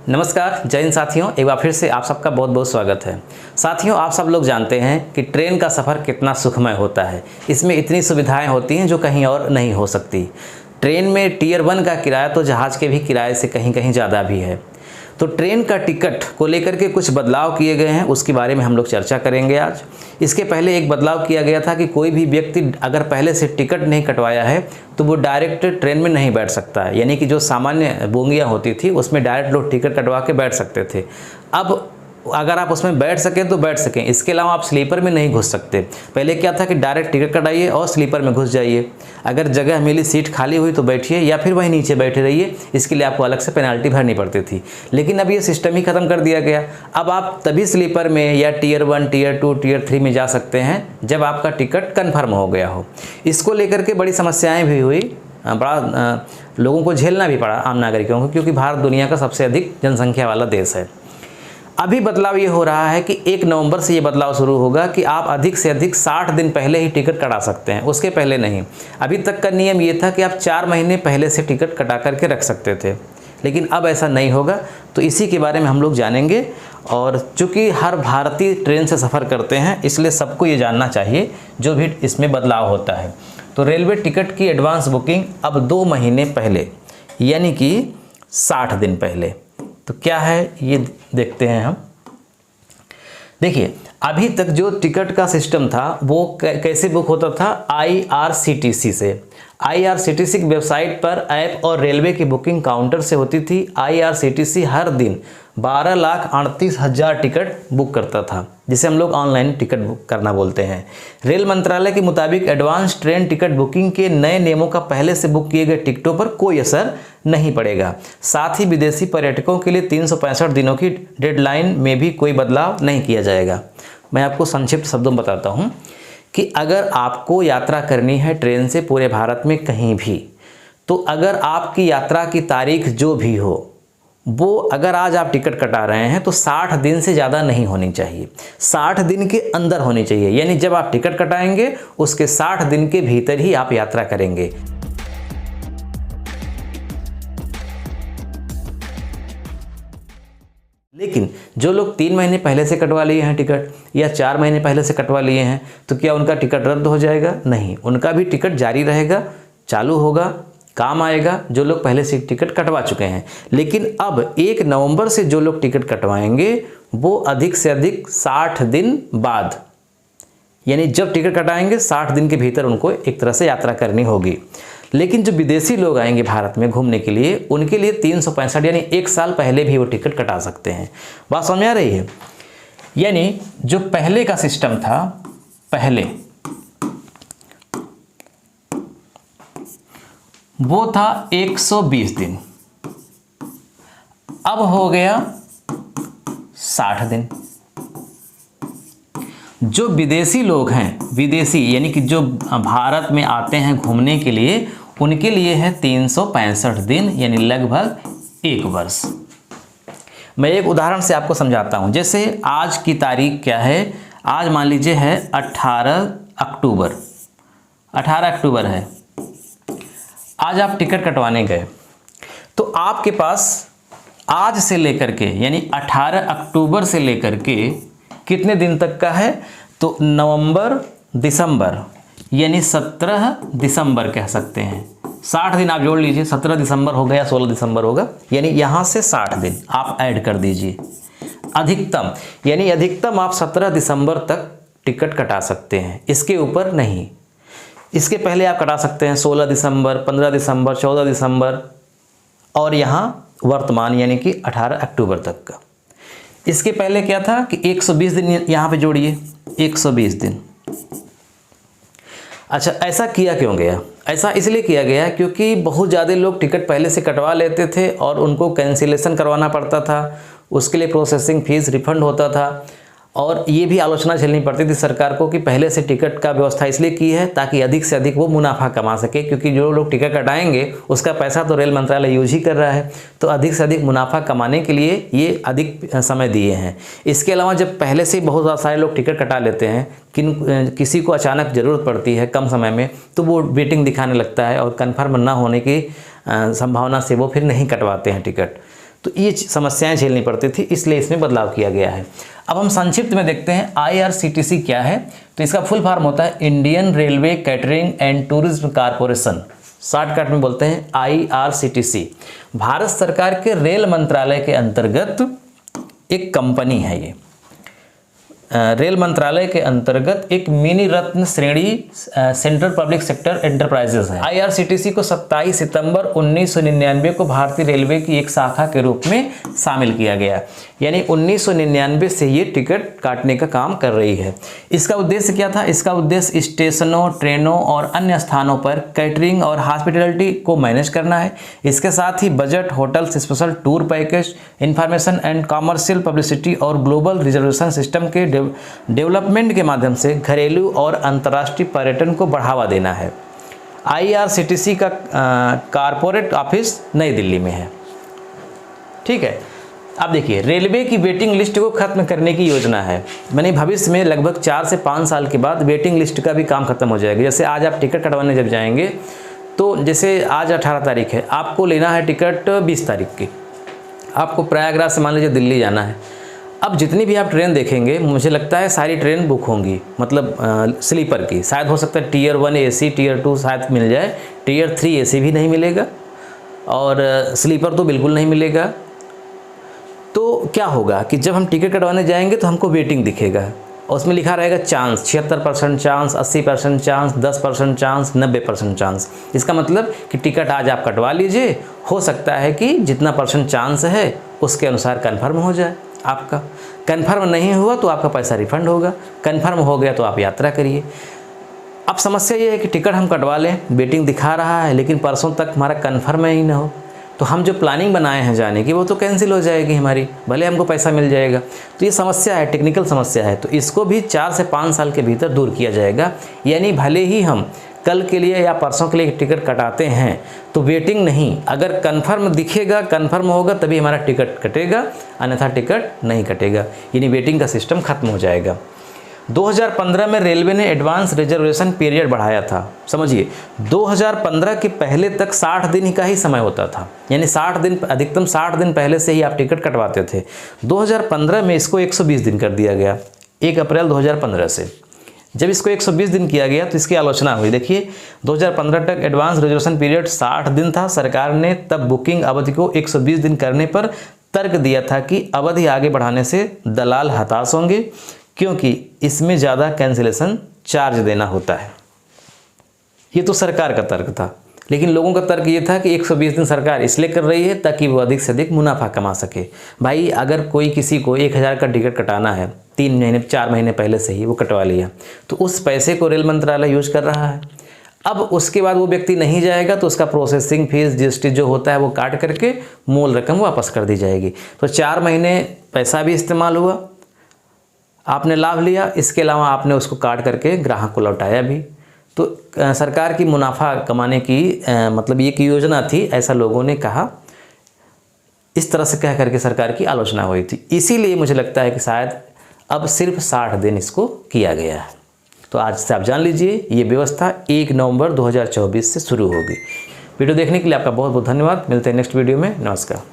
नमस्कार, जय हिंद साथियों। एक बार फिर से आप सबका बहुत बहुत स्वागत है। साथियों, आप सब लोग जानते हैं कि ट्रेन का सफ़र कितना सुखमय होता है। इसमें इतनी सुविधाएं होती हैं जो कहीं और नहीं हो सकती। ट्रेन में टियर 1 का किराया तो जहाज़ के भी किराए से कहीं कहीं ज़्यादा भी है। तो ट्रेन का टिकट को लेकर के कुछ बदलाव किए गए हैं, उसके बारे में हम लोग चर्चा करेंगे आज। इसके पहले एक बदलाव किया गया था कि कोई भी व्यक्ति अगर पहले से टिकट नहीं कटवाया है तो वो डायरेक्ट ट्रेन में नहीं बैठ सकता है। यानी कि जो सामान्य बोगियां होती थी उसमें डायरेक्ट लोग टिकट कटवा के बैठ सकते थे। अब अगर आप उसमें बैठ सकें तो बैठ सकें, इसके अलावा आप स्लीपर में नहीं घुस सकते। पहले क्या था कि डायरेक्ट टिकट कटाइए और स्लीपर में घुस जाइए। अगर जगह मिली, सीट खाली हुई तो बैठिए या फिर वहीं नीचे बैठे रहिए। इसके लिए आपको अलग से पेनल्टी भरनी पड़ती थी। लेकिन अब ये सिस्टम ही ख़त्म कर दिया गया। अब आप तभी स्लीपर में या टियर 1, टियर 2, टियर 3 में जा सकते हैं जब आपका टिकट कन्फर्म हो गया हो। इसको लेकर के बड़ी समस्याएँ भी हुई, बड़ा लोगों को झेलना भी पड़ा, आम नागरिकों को, क्योंकि भारत दुनिया का सबसे अधिक जनसंख्या वाला देश है। अभी बदलाव ये हो रहा है कि 1 नवंबर से ये बदलाव शुरू होगा कि आप अधिक से अधिक 60 दिन पहले ही टिकट कटा सकते हैं, उसके पहले नहीं। अभी तक का नियम ये था कि आप 4 महीने पहले से टिकट कटा करके रख सकते थे, लेकिन अब ऐसा नहीं होगा। तो इसी के बारे में हम लोग जानेंगे। और चूँकि हर भारतीय ट्रेन से सफ़र करते हैं, इसलिए सबको ये जानना चाहिए जो भी इसमें बदलाव होता है। तो रेलवे टिकट की एडवांस बुकिंग अब 2 महीने पहले, यानी कि 60 दिन पहले। तो क्या है ये देखते हैं हम। देखिए, अभी तक जो टिकट का सिस्टम था वो कैसे बुक होता था? IRCTC से। IRCTC की वेबसाइट पर ऐप और रेलवे की बुकिंग काउंटर से होती थी। IRCTC हर दिन 12,38,000 टिकट बुक करता था, जिसे हम लोग ऑनलाइन टिकट बुक करना बोलते हैं। रेल मंत्रालय के मुताबिक एडवांस ट्रेन टिकट बुकिंग के नए नियमों का पहले से बुक किए गए टिकटों पर कोई असर नहीं पड़ेगा। साथ ही विदेशी पर्यटकों के लिए 365 दिनों की डेडलाइन में भी कोई बदलाव नहीं किया जाएगा। मैं आपको संक्षिप्त शब्दों में बताता हूँ कि अगर आपको यात्रा करनी है ट्रेन से पूरे भारत में कहीं भी, तो अगर आपकी यात्रा की तारीख जो भी हो, वो अगर आज आप टिकट कटा रहे हैं तो 60 दिन से ज़्यादा नहीं होनी चाहिए, 60 दिन के अंदर होनी चाहिए। यानी जब आप टिकट कटाएंगे उसके 60 दिन के भीतर ही आप यात्रा करेंगे। लेकिन जो लोग 3 महीने पहले से कटवा लिए हैं टिकट या 4 महीने पहले से कटवा लिए हैं, तो क्या उनका टिकट रद्द हो जाएगा? नहीं, उनका भी टिकट जारी रहेगा, चालू होगा, काम आएगा, जो लोग पहले से टिकट कटवा चुके हैं। लेकिन अब 1 नवंबर से जो लोग टिकट कटवाएंगे वो अधिक से अधिक 60 दिन बाद, यानी जब टिकट कटाएंगे 60 दिन के भीतर उनको एक तरह से यात्रा करनी होगी। लेकिन जो विदेशी लोग आएंगे भारत में घूमने के लिए, उनके लिए 365 यानी 1 साल पहले भी वो टिकट कटा सकते हैं। बात समझ आ रही है? यानी जो पहले का सिस्टम था, पहले वो था 120 दिन, अब हो गया 60 दिन। जो विदेशी लोग हैं, विदेशी यानी कि जो भारत में आते हैं घूमने के लिए, उनके लिए है 365 दिन, यानी लगभग 1 वर्ष। मैं एक उदाहरण से आपको समझाता हूं। जैसे आज की तारीख क्या है? आज मान लीजिए है 18 अक्टूबर। 18 अक्टूबर है। आज आप टिकट कटवाने गए तो आपके पास आज से लेकर के, यानी 18 अक्टूबर से लेकर के कितने दिन तक का है? तो नवंबर, दिसंबर, यानी 17 दिसंबर कह सकते हैं। 60 दिन आप जोड़ लीजिए, 17 दिसंबर हो गया, 16 दिसंबर होगा, यानी यहाँ से 60 दिन आप ऐड कर दीजिए। अधिकतम, यानी अधिकतम आप 17 दिसंबर तक टिकट कटा सकते हैं, इसके ऊपर नहीं। इसके पहले आप कटा सकते हैं 16 दिसंबर, 15 दिसंबर, 14 दिसंबर, और यहाँ वर्तमान यानी कि 18 अक्टूबर तक का। इसके पहले क्या था कि 120 दिन यहाँ पे जोड़िए, 120 दिन। अच्छा, ऐसा किया क्यों गया? ऐसा इसलिए किया गया क्योंकि बहुत ज़्यादा लोग टिकट पहले से कटवा लेते थे और उनको कैंसिलेशन करवाना पड़ता था, उसके लिए प्रोसेसिंग फ़ीस रिफंड होता था। और ये भी आलोचना झेलनी पड़ती थी सरकार को कि पहले से टिकट का व्यवस्था इसलिए की है ताकि अधिक से अधिक वो मुनाफा कमा सके, क्योंकि जो लोग टिकट कटाएंगे उसका पैसा तो रेल मंत्रालय यूज ही कर रहा है, तो अधिक से अधिक मुनाफा कमाने के लिए ये अधिक समय दिए हैं। इसके अलावा जब पहले से बहुत सारे लोग टिकट कटा लेते हैं, किसी को अचानक ज़रूरत पड़ती है कम समय में, तो वो वेटिंग दिखाने लगता है और कन्फर्म ना होने की संभावना से वो फिर नहीं कटवाते हैं टिकट। तो ये समस्याएं झेलनी पड़ती थी, इसलिए इसमें बदलाव किया गया है। अब हम संक्षिप्त में देखते हैं IRCTC क्या है। तो इसका फुल फॉर्म होता है Indian railway catering and tourism corporation, shortcut में बोलते हैं IRCTC। भारत सरकार के रेल मंत्रालय के अंतर्गत एक कंपनी है। ये रेल मंत्रालय के अंतर्गत एक मिनी रत्न श्रेणी सेंट्रल पब्लिक सेक्टर एंटरप्राइजेस है। IRCTC को 27 सितंबर 1999 को भारतीय रेलवे की एक शाखा के रूप में शामिल किया गया, यानी 1999 से ये टिकट काटने का काम कर रही है। इसका उद्देश्य क्या था? इसका उद्देश्य स्टेशनों, ट्रेनों और अन्य स्थानों पर कैटरिंग और हॉस्पिटैलिटी को मैनेज करना है। इसके साथ ही budget, hotels, special tour package, information and commercial publicity और ग्लोबल रिजर्वेशन सिस्टम के डेवलपमेंट के माध्यम से घरेलू और अंतर्राष्ट्रीय पर्यटन को बढ़ावा देना है। IRCTC का कॉरपोरेट ऑफिस नई दिल्ली में है। ठीक है। अब देखिए, रेलवे की वेटिंग लिस्ट को खत्म करने की योजना है। मैंने भविष्य में लगभग 4 से 5 साल के बाद वेटिंग लिस्ट का भी काम खत्म हो जाएगा। जैसे आज आप टिकट कटवाने जब जाएंगे, तो जैसे आज 18 तारीख है, आपको लेना है टिकट 20 तारीख की। आपको प्रयागराज से मान लीजिए दिल्ली जाना है। अब जितनी भी आप ट्रेन देखेंगे, मुझे लगता है सारी ट्रेन बुक होंगी, मतलब स्लीपर की। शायद हो सकता है Tier 1 AC, Tier 2 शायद मिल जाए, Tier 3 AC भी नहीं मिलेगा और स्लीपर तो बिल्कुल नहीं मिलेगा। तो क्या होगा कि जब हम टिकट कटवाने जाएंगे तो हमको वेटिंग दिखेगा और उसमें लिखा रहेगा chance, 76% chance, 80% chance, 10% chance, 90% chance. इसका मतलब कि टिकट आज आप कटवा लीजिए, हो सकता है कि जितना % चांस है उसके अनुसार कन्फर्म हो जाए। आपका कन्फर्म नहीं हुआ तो आपका पैसा रिफंड होगा, कन्फर्म हो गया तो आप यात्रा करिए। अब समस्या ये है कि टिकट हम कटवा लें, वेटिंग दिखा रहा है, लेकिन परसों तक हमारा कन्फर्म ही ना हो, तो हम जो प्लानिंग बनाए हैं जाने की वो तो कैंसिल हो जाएगी हमारी, भले हमको पैसा मिल जाएगा। तो ये समस्या है, टेक्निकल समस्या है। तो इसको भी 4 से 5 साल के भीतर दूर किया जाएगा। यानी भले ही हम कल के लिए या परसों के लिए टिकट कटाते हैं तो वेटिंग नहीं, अगर कन्फर्म दिखेगा, कन्फर्म होगा तभी हमारा टिकट कटेगा, अन्यथा टिकट नहीं कटेगा। यानी वेटिंग का सिस्टम खत्म हो जाएगा। 2015 में रेलवे ने एडवांस रिजर्वेशन पीरियड बढ़ाया था। समझिए, 2015 के पहले तक 60 दिन का ही समय होता था, यानी 60 दिन, अधिकतम 60 दिन पहले से ही आप टिकट कटवाते थे। 2015 में इसको 120 दिन कर दिया गया, 1 अप्रैल 2015 से। जब इसको 120 दिन किया गया तो इसकी आलोचना हुई। देखिए, 2015 तक एडवांस रिजर्वेशन पीरियड 60 दिन था। सरकार ने तब बुकिंग अवधि को 120 दिन करने पर तर्क दिया था कि अवधि आगे बढ़ाने से दलाल हताश होंगे, क्योंकि इसमें ज़्यादा कैंसिलेशन चार्ज देना होता है। ये तो सरकार का तर्क था, लेकिन लोगों का तर्क ये था कि 120 दिन सरकार इसलिए कर रही है ताकि वो अधिक से अधिक मुनाफा कमा सके। भाई, अगर कोई किसी को 1000 का टिकट कटाना है, 3 महीने 4 महीने पहले से ही वो कटवा लिया, तो उस पैसे को रेल मंत्रालय यूज कर रहा है। अब उसके बाद वो व्यक्ति नहीं जाएगा तो उसका प्रोसेसिंग फीस, GST जो होता है वो काट करके मूल रकम वापस कर दी जाएगी। तो 4 महीने पैसा भी इस्तेमाल हुआ, आपने लाभ लिया, इसके अलावा आपने उसको काट करके ग्राहक को लौटाया भी। तो सरकार की मुनाफा कमाने की मतलब ये की योजना थी, ऐसा लोगों ने कहा। इस तरह से कह करके सरकार की आलोचना हुई थी। इसीलिए मुझे लगता है कि शायद अब सिर्फ 60 दिन इसको किया गया है। तो आज से आप जान लीजिए, ये व्यवस्था 1 नवंबर 2024 से शुरू होगी। वीडियो देखने के लिए आपका बहुत बहुत धन्यवाद। मिलते हैं नेक्स्ट वीडियो में। नमस्कार।